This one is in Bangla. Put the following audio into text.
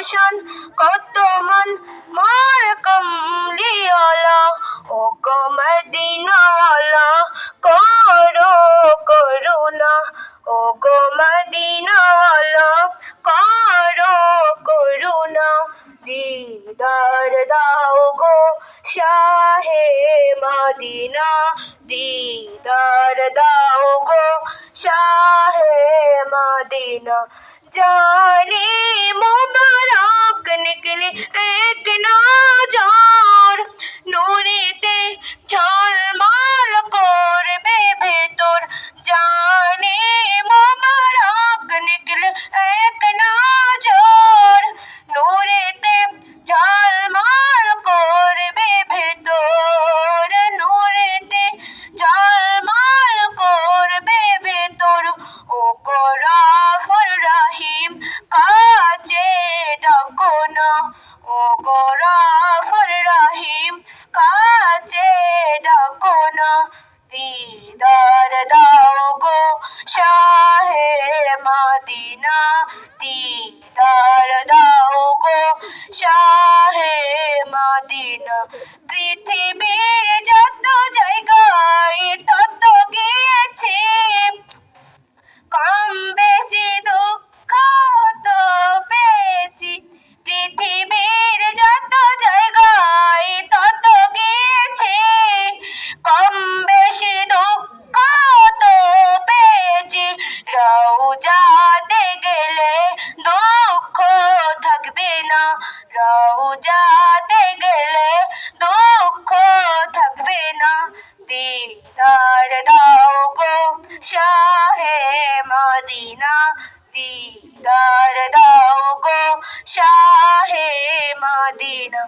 শান কত মান মোর কমলিওয়ালা ও গো মদিনাওয়ালা করো করুণা ও গো মদিনাওয়ালা করো করুণা দিদার দাও গো শাহে মদিনা দিদার দাও গো শাহে মদিনা জানে মুবারক নিকলে এক নজর নূরেতে ঝলমল করবে ভেতর জানে মুবারক নিকলে এক নজর নূরেতে ঝলমল করবে ভেতর নূরেতে ঝলমল করবে ভেতর ও গফুর রহিম কাছে ডাকো না ও গফুর রহিম কাছে ডাকো না দিদার দাও গো শাহে মদিনা দিদার দাও গো শাহে মদিনা পৃথিবীর যত জায়গায় তত গিয়েছি কম বেশি দুঃখ তো পেয়েছি পৃথিবীর যত জায়গায় তত গিয়েছি কম বেশি দুঃখ তো পেয়েছি রওজাতে গেলে দুঃখ থাকবে না রওজাতে গেলে দুঃখ থাকবে না দিদার দাও গো শাহে মদিনা দিদার দাও গো শাহে মদিনা।